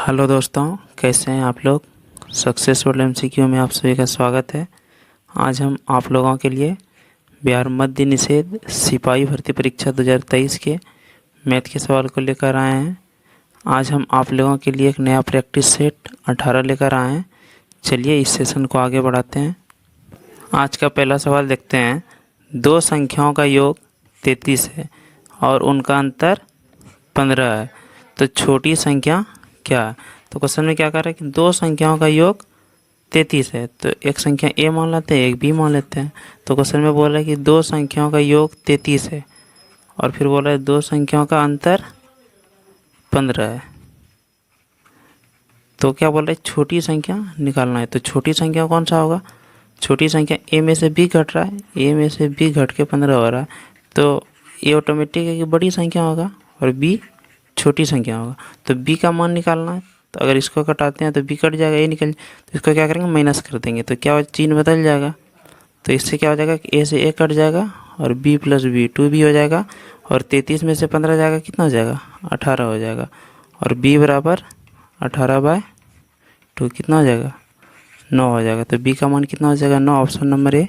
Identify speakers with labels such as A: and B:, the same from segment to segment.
A: Hello दोस्तों, कैसे हैं आप लोग। सक्सेसफुल एमसीक्यू में आप सभी का स्वागत है। आज हम आप लोगों के लिए बिहार मध्य निषेध सिपाही भर्ती परीक्षा 2023 के मैथ के सवाल को लेकर आए हैं। आज हम आप लोगों के लिए एक नया प्रैक्टिस सेट 18 लेकर आए हैं। चलिए इस सेशन को आगे बढ़ाते हैं। आज का पहला सवाल देखते हैं। दो संख्याओं का योग 33 है और उनका अंतर 15 है, तो छोटी संख्या क्या है। तो क्वेश्चन में क्या कर रहा है कि दो संख्याओं का योग 33 है, तो एक संख्या ए मान लेते हैं, एक बी मान लेते हैं। तो क्वेश्चन में बोल रहा है कि दो संख्याओं का योग 33 है और फिर बोल रहा है दो संख्याओं का अंतर 15 है। तो क्या बोल रहा है, छोटी संख्या निकालना है। तो छोटी संख्या कौन सा होगा, छोटी संख्या ए में से बी घट रहा है, ए में से बी घट के 15 हो रहा है, तो ए ऑटोमेटिक है कि बड़ी संख्या होगा और बी छोटी संख्या होगा। तो b का मान निकालना है। तो अगर इसको घटाते हैं तो b कट जाएगा, a निकल, तो इसको क्या करेंगे, माइनस कर देंगे, तो क्या चिन्ह बदल जाएगा। तो इससे क्या हो जाएगा कि a से a कट जाएगा और b प्लस b 2b हो जाएगा और 33 में से 15 जाएगा, कितना हो जाएगा, 18 हो जाएगा। और b बराबर 18/2 कितना हो जाएगा, 9 हो जाएगा। तो b का मान कितना हो जाएगा, 9। ऑप्शन नंबर ए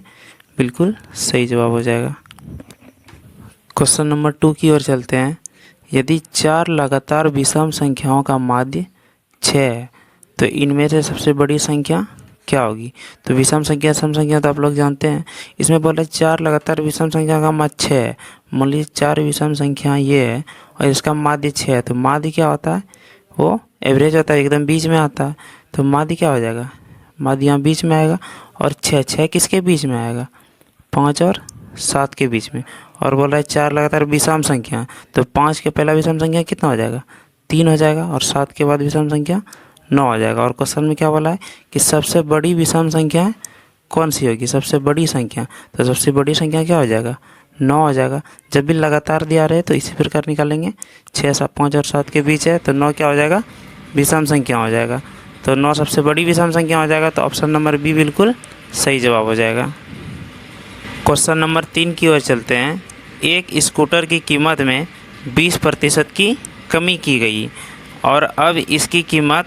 A: बिल्कुल सही जवाब हो जाएगा। क्वेश्चन नंबर 2 की ओर चलते हैं। यदि 4 लगातार विषम संख्याओं का माध्य 6 है तो इनमें से सबसे बड़ी संख्या क्या होगी। तो विषम संख्या सम संख्या तो आप लोग जानते हैं। इसमें बोल रहे 4 लगातार विषम संख्या का माध्य 6 है। मान लीजिए 4 विषम संख्या ये है और इसका माध्य 6 है, तो माध्य क्या होता है, वो एवरेज होता है, एकदम बीच में आता है। तो माध्य क्या हो जाएगा, माध्य यहाँ बीच में आएगा और 6 किसके बीच में आएगा, 5 और 7 के बीच में। और बोल रहा है 4 लगातार विषम संख्या, तो 5 के पहला विषम संख्या कितना हो जाएगा, 3 हो जाएगा और 7 के बाद विषम संख्या 9 हो जाएगा। और क्वेश्चन में क्या बोला है कि सबसे बड़ी विषम संख्या कौन सी होगी, सबसे बड़ी संख्या। तो सबसे बड़ी संख्या क्या हो जाएगा, 9 हो जाएगा। जब भी लगातार दिया रहे तो इसी प्रकार निकालेंगे। 6 7 5 और 7 के बीच है, तो 9 क्या हो जाएगा, विषम संख्या हो जाएगा। तो 9 सबसे बड़ी विषम संख्या हो जाएगा। तो ऑप्शन नंबर बी बिल्कुल सही जवाब हो जाएगा। क्वेश्चन नंबर 3 की ओर चलते हैं। एक स्कूटर की कीमत में 20% की कमी की गई और अब इसकी कीमत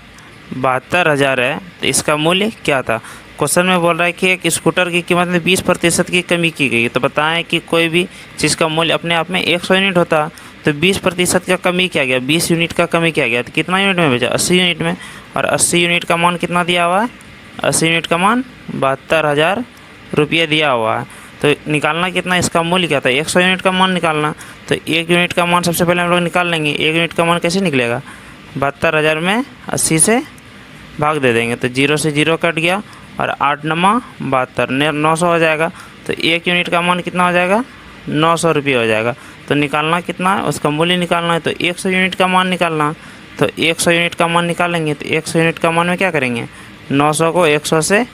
A: 72,000 है, तो इसका मूल्य क्या था। क्वेश्चन में बोल रहा है कि एक स्कूटर की कीमत में 20% की कमी की गई। तो बताएं कि कोई भी चीज़ का मूल्य अपने आप में 100 यूनिट होता, तो 20% का कमी किया गया, 20 यूनिट का कमी किया गया, तो कितना यूनिट में बेचा, 80 यूनिट में। और 80 यूनिट का मान कितना दिया हुआ है, 80 यूनिट का मान 72,000 रुपये दिया हुआ है। तो निकालना कितना, इसका मूल्य क्या था, 100 यूनिट का मान निकालना। तो 1 यूनिट का मान सबसे पहले हम लोग निकाल लेंगे। 1 यूनिट का मान कैसे निकलेगा, 72,000 में 80 से भाग दे देंगे, तो 0 से 0 कट गया और 8 9 72, 900 हो जाएगा। तो 1 यूनिट का मान कितना हो जाएगा, 900 रुपये हो जाएगा। तो निकालना कितना है, उसका मूल्य निकालना है, तो 100 यूनिट का मान निकालना। तो 100 यूनिट का मान निकालेंगे, तो 100 यूनिट का मान में क्या करेंगे, 900 को 100 से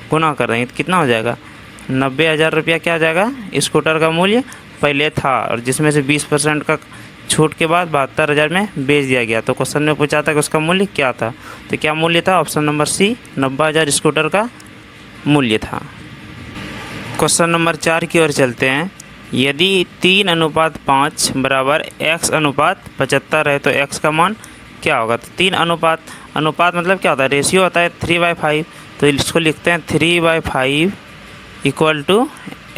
A: गुना कर देंगे, तो कितना हो जाएगा, 90,000 रुपया क्या हो जाएगा, स्कूटर का मूल्य पहले था, और जिसमें से 20% का छूट के बाद 72,000 में बेच दिया गया। तो क्वेश्चन में पूछा था कि उसका मूल्य क्या था, तो क्या मूल्य था, ऑप्शन नंबर सी 90,000 स्कूटर का मूल्य था। क्वेश्चन नंबर 4 की ओर चलते हैं। यदि 3:5 बराबर x अनुपात 75 है तो x का मान क्या होगा। तो 3 अनुपात मतलब क्या होता है, रेशियो होता है 3/5। तो इसको लिखते हैं 3/5 इक्वल टू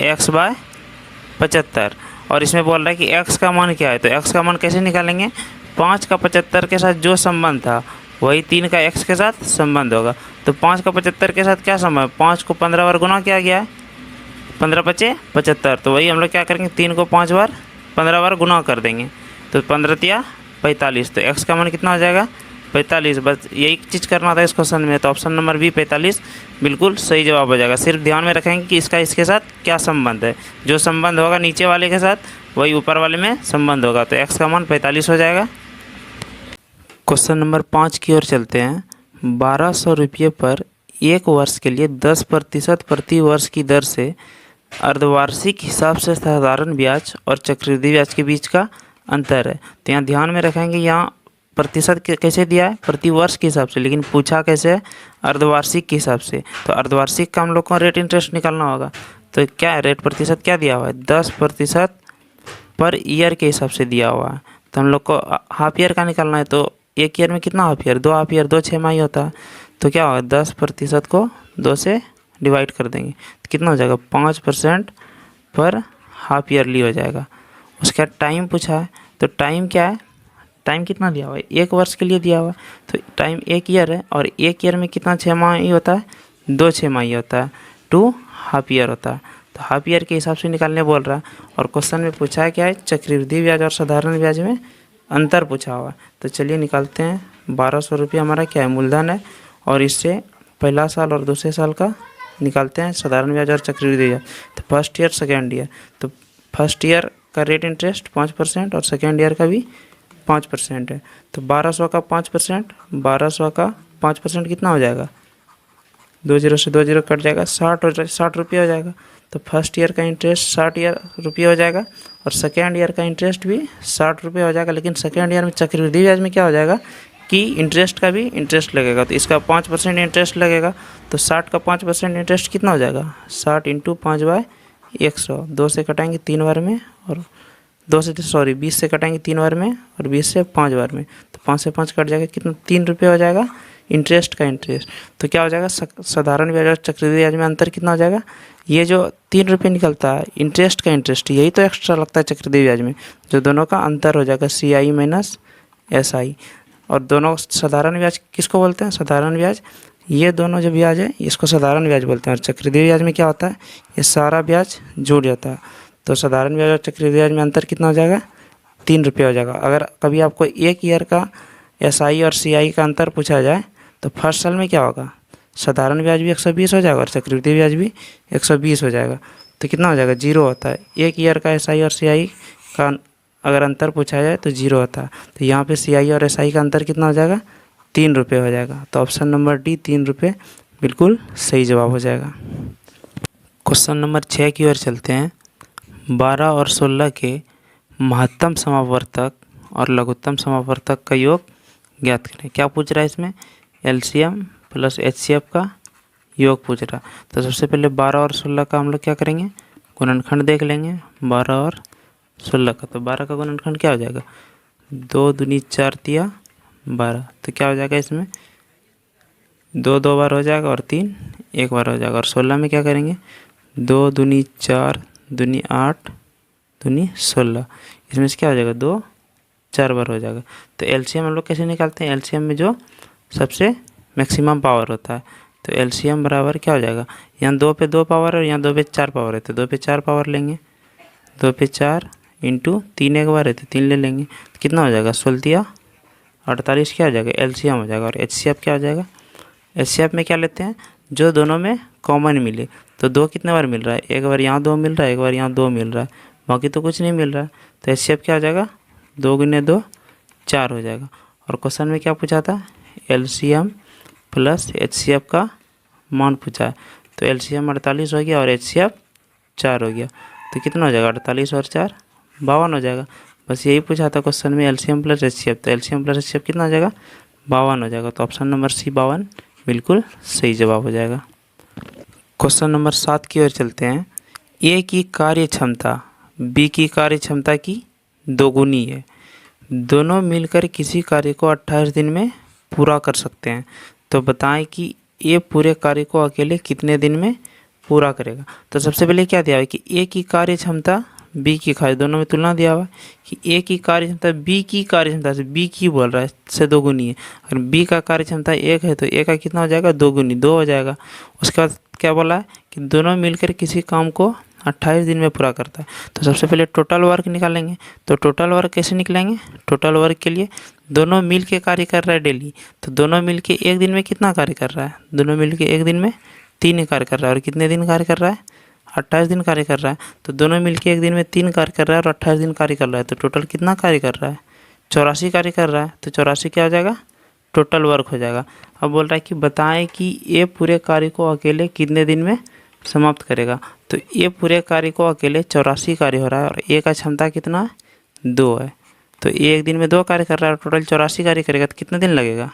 A: x/75। और इसमें बोल रहा है कि x का मान क्या है, तो x का मान कैसे निकालेंगे, 5 का 75 के साथ जो संबंध था वही 3 का x के साथ संबंध होगा। तो 5 का 75 के साथ क्या संबंध, 5 को 15 बार गुना किया गया है, 15 5 75, तो वही हम लोग क्या करेंगे, 3 को 5 बार 15 बार गुना कर देंगे, तो 15 तिया 45। तो x का मान कितना हो जाएगा, 45। बस यही चीज़ करना था इस क्वेश्चन में। तो ऑप्शन नंबर बी 45 बिल्कुल सही जवाब हो जाएगा। सिर्फ ध्यान में रखेंगे कि इसका इसके साथ क्या संबंध है, जो संबंध होगा नीचे वाले के साथ वही ऊपर वाले में संबंध होगा। तो x का मान 45 हो जाएगा। क्वेश्चन नंबर 5 की ओर चलते हैं। 1200 रुपये पर 1 वर्ष के लिए 10% प्रति वर्ष की दर से अर्धवार्षिक हिसाब से साधारण ब्याज और चक्रवृद्धि ब्याज के बीच का अंतर है। तो यहाँ ध्यान में रखेंगे, यहाँ प्रतिशत कैसे दिया है, प्रति वर्ष के हिसाब से, लेकिन पूछा कैसे है, अर्धवार्षिक के हिसाब से। तो अर्धवार्षिक का हम लोग को रेट इंटरेस्ट निकालना होगा। तो क्या है, रेट प्रतिशत क्या दिया हुआ है, 10% पर ईयर के हिसाब से दिया हुआ है। तो हम लोग को हाफ ईयर का निकालना है, तो एक ईयर में कितना हाफ ईयर, 2 हाफ ईयर, 2 छमाही होता है। तो क्या होगा, 10% को 2 से डिवाइड कर देंगे तो कितना हो जाएगा, 5% पर हाफ ईयरली हो जाएगा। उसका टाइम पूछा है, तो टाइम क्या है, टाइम कितना दिया हुआ है, 1 वर्ष के लिए दिया हुआ है। तो टाइम 1 ईयर है, और 1 ईयर में कितना छमाही होता है, 2 छमाही होता है, 2 हाफ ईयर होता है। तो हाफ ईयर के हिसाब से निकालने बोल रहा है। और क्वेश्चन में पूछा है क्या है, चक्रवृद्धि ब्याज और साधारण ब्याज में अंतर पूछा हुआ है। तो चलिए निकालते हैं। 1200 रुपये हमारा क्या है, मूलधन है, और इससे पहला साल और दूसरे साल का निकालते हैं साधारण ब्याज और चक्रवृद्धि ब्याज। तो फर्स्ट ईयर सेकेंड ईयर, तो फर्स्ट ईयर का रेट इंटरेस्ट 5% और सेकेंड ईयर का भी 5% है। तो 1200 का 5%, 1200 का 5% कितना हो जाएगा, 2 0 से 2 0 कट जाएगा, 60 रुपये हो जाएगा। तो फर्स्ट ईयर का इंटरेस्ट 60 रुपये हो जाएगा, और सेकेंड ईयर का इंटरेस्ट भी 60 रुपये हो जाएगा। लेकिन सेकेंड ईयर में चक्रवृद्धि ब्याज में क्या हो जाएगा कि इंटरेस्ट का भी इंटरेस्ट लगेगा। तो इसका 5% इंटरेस्ट लगेगा। तो 60 का 5% इंटरेस्ट कितना हो जाएगा, 60 × 5/100, 2 से कटाएंगे 3 बार में, और 20 से कटाएंगे 3 बार में, और 20 से 5 बार में। तो 5 से 5 कट जाएगा, कितना, 3 रुपये हो जाएगा इंटरेस्ट का इंटरेस्ट। तो क्या हो जाएगा, साधारण ब्याज और चक्रवृद्धि ब्याज में अंतर कितना हो जाएगा, ये जो 3 रुपये निकलता है इंटरेस्ट का इंटरेस्ट, यही तो एक्स्ट्रा लगता है चक्रवृद्धि ब्याज में, जो दोनों का अंतर हो जाएगा, CI माइनस SI। और दोनों साधारण ब्याज किसको बोलते हैं, साधारण ब्याज, ये दोनों जो ब्याज है इसको साधारण ब्याज बोलते हैं। और चक्रवृद्धि ब्याज में क्या होता है, ये सारा ब्याज जुड़ जाता है। तो साधारण ब्याज और चक्रवृद्धि ब्याज में अंतर कितना हो जाएगा, 3 रुपये हो जाएगा। अगर कभी आपको 1 ईयर का SI और CI का अंतर पूछा जाए तो फर्स्ट साल में क्या होगा, साधारण ब्याज भी 120 हो जाएगा और चक्रवृद्धि ब्याज भी 120 हो जाएगा। तो कितना हो जाएगा, 0 होता है। 1 ईयर का SI और CI का अगर अंतर पूछा जाए तो 0 होता है। तो यहाँ पे CI और SI का अंतर कितना हो जाएगा, 3 रुपये हो जाएगा। तो ऑप्शन नंबर डी 3 रुपये बिल्कुल सही जवाब हो जाएगा। क्वेश्चन नंबर 6 की ओर चलते हैं। 12 और 16 के महत्तम समावर्तक और लघुत्तम समावर्तक का योग ज्ञात करें। क्या पूछ रहा है इसमें, LCM प्लस HCF का योग पूछ रहा। तो सबसे पहले 12 और 16 का हम लोग क्या करेंगे, गुणनखंड देख लेंगे। 12 और 16 का, तो 12 का गुणनखंड क्या हो जाएगा, 2 दूनी 4 तिया 12। तो क्या हो जाएगा इसमें, 2 2 बार हो जाएगा और 3 1 बार हो जाएगा। और 16 में क्या करेंगे, 2 दूनी 4 दूनी 8 दूनी 16, इसमें से क्या हो जाएगा, 2 4 बार हो जाएगा। तो LCM हम लोग कैसे निकालते हैं, LCM में जो सबसे मैक्सिमम पावर होता है। तो LCM बराबर क्या हो जाएगा, यहाँ 2 पे 2 पावर और यहाँ 2 पे 4 पावर है, तो 2 पे 4 पावर लेंगे, 2 पे 4 इंटू 3 एक बार है तो 3 ले लेंगे। तो कितना हो जाएगा, 16 48 क्या हो जाएगा, LCM हो जाएगा। और HCF क्या हो जाएगा, HCF में क्या लेते हैं, जो दोनों में कॉमन मिले। तो 2 कितने बार मिल रहा है, एक बार यहाँ 2 मिल रहा है, एक बार यहाँ 2 मिल रहा है, बाकी तो कुछ नहीं मिल रहा है। तो HCF क्या हो जाएगा, 2 × 2 4 हो जाएगा। और क्वेश्चन में क्या पूछा था, LCM प्लस HCF का मान पूछा है। तो LCM 48 हो गया और HCF 4 हो गया। तो कितना हो जाएगा, 48 और 4 52 हो जाएगा। बस यही पूछा था क्वेश्चन में, LCM प्लस HCF। तो LCM प्लस HCF कितना हो जाएगा, 52 हो जाएगा। तो ऑप्शन नंबर C 52 बिल्कुल सही जवाब हो जाएगा। क्वेश्चन नंबर 7 की ओर चलते हैं। A की कार्य क्षमता B की कार्य क्षमता की दोगुनी है, दोनों मिलकर किसी कार्य को 28 दिन में पूरा कर सकते हैं। तो बताएं कि A पूरे कार्य को अकेले कितने दिन में पूरा करेगा। तो सबसे पहले क्या दिया हुआ है कि A की कार्य क्षमता B की कार्य, दोनों में तुलना दिया हुआ है कि A की कार्य क्षमता B की कार्य क्षमता से, B की बोल रहा है, से दोगुनी है। अगर B का कार्य क्षमता 1 है तो A का कितना हो जाएगा, दोगुनी 2 हो जाएगा। उसके बाद क्या बोला है कि दोनों मिलकर किसी काम को 28 दिन में पूरा करता है। तो सबसे पहले टोटल वर्क निकालेंगे। तो टोटल वर्क कैसे निकालेंगे, टोटल वर्क के लिए दोनों मिल के कार्य कर रहा है डेली, तो दोनों मिल के एक दिन में कितना कार्य कर रहा है, दोनों मिल के एक दिन में 3 कार्य कर रहा है। और कितने दिन कार्य कर रहा है, 28 दिन कार्य कर रहा है। तो दोनों मिल के एक दिन में 3 कार्य कर रहा है और 28 दिन कार्य कर रहा है। तो टोटल कितना कार्य कर रहा है, 84 कार्य कर रहा है। तो 84 क्या हो जाएगा, टोटल वर्क हो जाएगा। अब बोल रहा है कि बताएं कि ये पूरे कार्य को अकेले कितने दिन में समाप्त करेगा। तो ये पूरे कार्य को अकेले 84 कार्य हो रहा है और A का क्षमता कितना है, 2 है। तो ये एक दिन में 2 कार्य कर रहा है, टोटल 84 कार्य करेगा। तो कितने दिन लगेगा,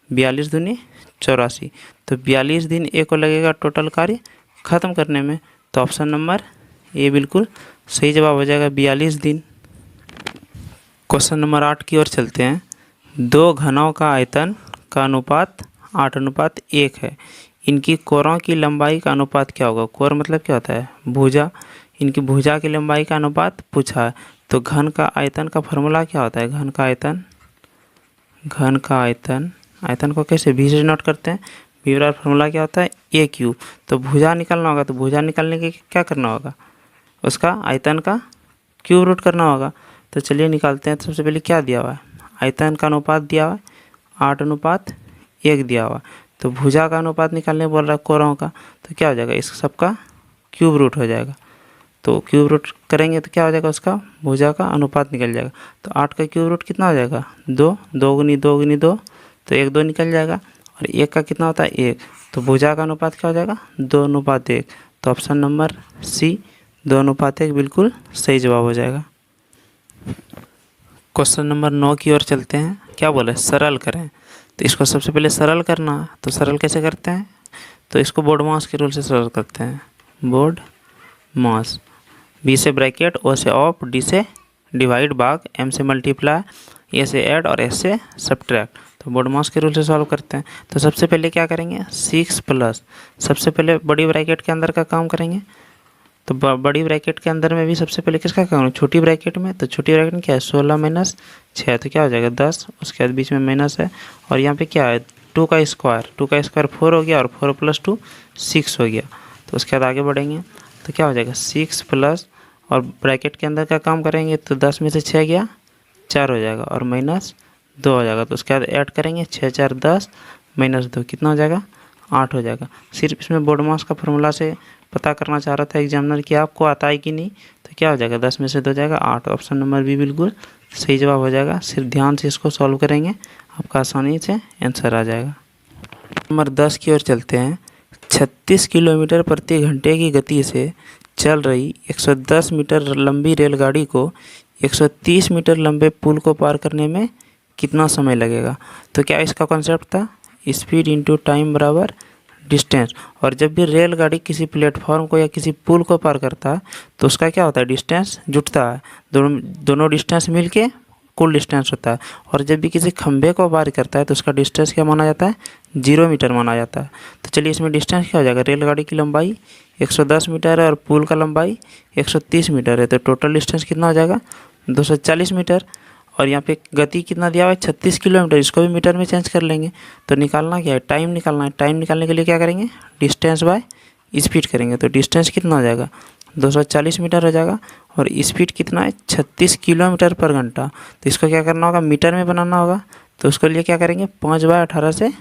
A: 42 दूनी 84। तो 42 दिन A को लगेगा टोटल कार्य ख़त्म करने में। तो ऑप्शन नंबर A बिल्कुल सही जवाब हो जाएगा, 42 दिन। क्वेश्चन नंबर 8 की ओर चलते हैं। दो घनों का आयतन का अनुपात 8:1 है। इनकी कोरों की लंबाई का अनुपात क्या होगा? कोर मतलब क्या होता है? भुजा। इनकी भुजा की लंबाई का अनुपात पूछा है। तो घन का आयतन का फॉर्मूला क्या होता है? घन का आयतन को कैसे भी से नोट करते हैं? बी बराबर फॉर्मूला क्या होता है? ए क्यूब। तो भुजा निकालना होगा, तो भुजा निकालने के क्या करना होगा? उसका आयतन का क्यूब रूट करना होगा। तो चलिए निकालते हैं। तो सबसे पहले क्या दिया हुआ है? आयतन का अनुपात दिया हुआ है 8:1 दिया हुआ। तो भुजा का अनुपात निकालने बोल रहा है कोरों का, तो क्या हो जाएगा? इस सबका क्यूब रूट हो जाएगा। तो क्यूब रूट करेंगे तो क्या हो जाएगा? उसका भुजा का अनुपात निकल जाएगा। तो 8 का क्यूब रूट कितना हो जाएगा? 2। 2 गुनी 2 गुनी 2, तो 1 2 निकल जाएगा। और 1 का कितना होता है? 1। तो भुजा का अनुपात क्या हो जाएगा? 2:1। तो ऑप्शन नंबर सी 2:1 बिल्कुल सही जवाब हो जाएगा। क्वेश्चन नंबर 9 की ओर चलते हैं। क्या बोले? सरल करें। तो इसको सबसे पहले सरल करना है। तो सरल कैसे करते हैं? तो इसको बोर्ड मास के रूल से सरल करते हैं। बोर्ड मास, बी से ब्रैकेट, ओ से ऑफ, डी से डिवाइड भाग, एम से मल्टीप्लाई, ए से ऐड और एस से सब्ट्रैक्ट। तो बोर्ड मास के रूल से सॉल्व करते हैं। तो सबसे पहले क्या करेंगे? 6 प्लस, सबसे पहले बड़ी ब्रैकेट के अंदर का काम करेंगे। तो बड़ी ब्रैकेट के अंदर में भी सबसे पहले किसका काम? छोटी ब्रैकेट में। तो छोटी ब्रैकेट में क्या है? 16 माइनस 6, तो क्या हो जाएगा? 10। उसके बाद बीच में माइनस है, और यहाँ पे क्या है? 2 का स्क्वायर 4 हो गया, और 4 + 2 6 हो गया। तो उसके बाद आगे बढ़ेंगे तो क्या हो जाएगा? 6 प्लस, और ब्रैकेट के अंदर का काम करेंगे तो 10 में से 6 गया 4 हो जाएगा, और -2 हो जाएगा। तो उसके बाद ऐड करेंगे 6 4 10 -2 कितना हो जाएगा? 8 हो जाएगा। सिर्फ इसमें बोर्ड मास का फॉर्मूला से पता करना चाह रहा था एग्जामिनर कि आपको आता है कि नहीं। तो क्या हो जाएगा? 10 में से 2 जाएगा 8। ऑप्शन नंबर बी बिल्कुल सही जवाब हो जाएगा। सिर्फ ध्यान से इसको सॉल्व करेंगे, आपका आसानी से आंसर आ जाएगा। नंबर 10 की ओर चलते हैं। 36 किलोमीटर प्रति घंटे की गति से चल रही 110 मीटर लंबी रेलगाड़ी को 130 मीटर लंबे पुल को पार करने में कितना समय लगेगा? तो क्या इसका कॉन्सेप्ट था? स्पीड इंटू टाइम बराबर डिस्टेंस। और जब भी रेलगाड़ी किसी प्लेटफॉर्म को या किसी पुल को पार करता है तो उसका क्या होता है? डिस्टेंस जुटता है। दोनों डिस्टेंस मिलके कुल डिस्टेंस होता है। और जब भी किसी खंभे को पार करता है तो उसका डिस्टेंस क्या माना जाता है? 0 मीटर माना जाता है। तो चलिए इसमें डिस्टेंस क्या हो जाएगा? रेलगाड़ी की लंबाई 110 मीटर है और पुल का लंबाई 130 मीटर है। तो टोटल डिस्टेंस कितना हो जाएगा? 240 मीटर। और यहाँ पे गति कितना दिया हुआ है? 36 किलोमीटर। इसको भी मीटर में चेंज कर लेंगे। तो निकालना क्या है? टाइम निकालना है। टाइम निकालने के लिए क्या करेंगे? डिस्टेंस बाय स्पीड करेंगे। तो डिस्टेंस कितना हो जाएगा? 240 मीटर हो जाएगा। और स्पीड कितना है? 36 किलोमीटर पर घंटा। तो इसको क्या करना होगा? मीटर में बनाना होगा। तो उसके लिए क्या करेंगे? 5/18 से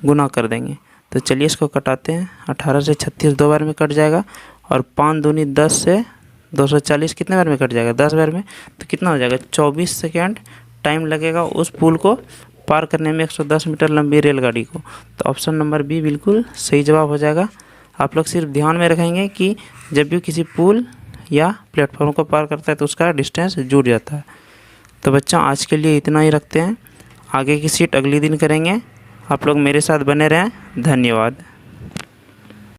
A: गुना कर देंगे। तो चलिए इसको कटाते हैं। 18 से 36 2 बार में कट जाएगा, और 5 दूनी 10 से 240 कितने बार में कट जाएगा? 10 बार में। तो कितना हो जाएगा? 24 सेकेंड टाइम लगेगा उस पुल को पार करने में 110 मीटर लंबी रेलगाड़ी को। तो ऑप्शन नंबर बी बिल्कुल सही जवाब हो जाएगा। आप लोग सिर्फ ध्यान में रखेंगे कि जब भी किसी पुल या प्लेटफॉर्म को पार करता है तो उसका डिस्टेंस जुड़ जाता है। तो बच्चों आज के लिए इतना ही रखते हैं। आगे की सीट अगली दिन करेंगे। आप लोग मेरे साथ बने रहें। धन्यवाद।